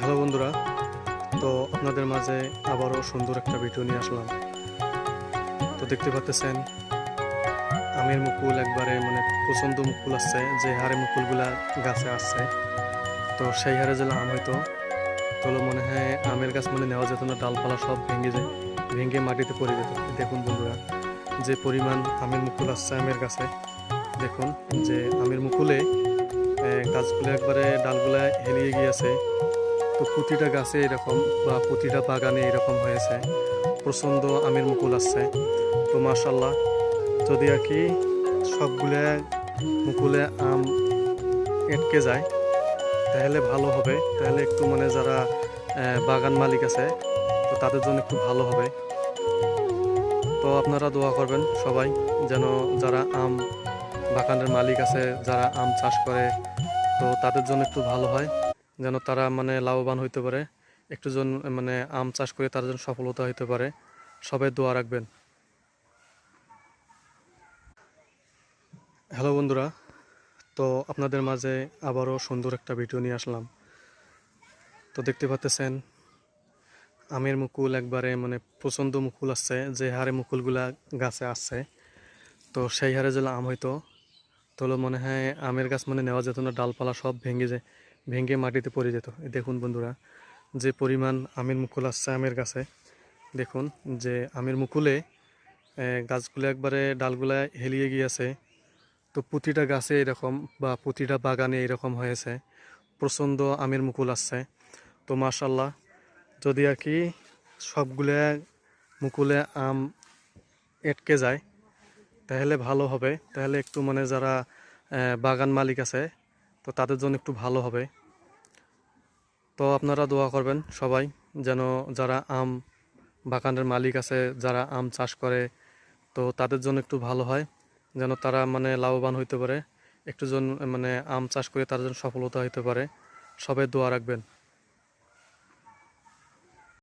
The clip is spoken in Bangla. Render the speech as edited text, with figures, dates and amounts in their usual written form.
হ্যালো বন্ধুরা, তো আপনাদের মাঝে আবারও সুন্দর একটা ভিডিও নিয়ে আসলাম। তো দেখতে পাচ্ছেন আমের মুকুল একবারে প্রচণ্ড মুকুল আসছে, যে হারে মুকুলগুলা গাছে আসছে। তো সেই হারে যেন আম হয়তো তো মনে হয় আমের গাছ নেওয়া যেত না, ডালপালা সব ভেঙে যায়, ভেঙে মাটিতে পড়ে যেত। দেখুন বন্ধুরা, যে পরিমাণ আমের মুকুল আসছে আমের গাছে। দেখুন যে আমের মুকুলে গাছগুলো একবারে ডালগুলা হেলিয়ে গিয়েছে। তো প্রতিটা গাছে এরকম বা প্রতিটা বাগানে এরকম হয়েছে, প্রচণ্ড আমের মুকুল আসছে। তো মাশাল্লাহ, যদি আর কি সবগুলা মুকুলে আম এটকে যায় তাহলে ভালো হবে, তাহলে একটু যারা বাগান মালিক আছে তো তাদের জন্য একটু ভালো হবে। তো আপনারা দোয়া করবেন সবাই, যেন যারা আম বাগানের মালিক আছে, যারা আম চাষ করে, তো তাদের জন্য একটু ভালো হয়, যেন তারা লাভবান হইতে পারে, একটু জন আম চাষ করে তার জন্য সফলতা হইতে পারে। সবাই দোয়া রাখবেন। হ্যালো বন্ধুরা, তো আপনাদের মাঝে আবারও সুন্দর একটা ভিডিও নিয়ে আসলাম। তো দেখতে পাচ্ছেন আমের মুকুল একবারে প্রচণ্ড মুকুল আসছে, যে হারে মুকুলগুলা গাছে আসছে। তো সেই হারে যেন আম হয়তো তো মনে হয় আমের গাছ নেওয়া যেত না, ডালপালা সব ভেঙে যায়, ভেঙে মাটিতে পড়ে যেত। দেখুন বন্ধুরা, যে পরিমাণ আমের মুকুল আসছে আমের গাছে। দেখুন যে আমের মুকুলে গাছগুলো একবারে ডালগুলা হেলিয়ে গিয়েছে। তো প্রতিটা গাছে এরকম বা প্রতিটা বাগানে এরকম হয়েছে, প্রচণ্ড আমের মুকুল আসছে। তো মাশাল্লাহ, যদি আর কি সবগুলা মুকুলে আম এটকে যায় তাহলে ভালো হবে, তাহলে একটু যারা বাগান মালিক আছে তো তাদের জন্য একটু ভালো হবে। তো আপনারা দোয়া করবেন সবাই, যেন যারা আম বাগানের মালিক আছে, যারা আম চাষ করে, তো তাদের জন্য একটু ভালো হয়, যেন তারা লাভবান হইতে পারে, একটু জন আম চাষ করে তার জন্য সফলতা হইতে পারে। সবাই দোয়া রাখবেন।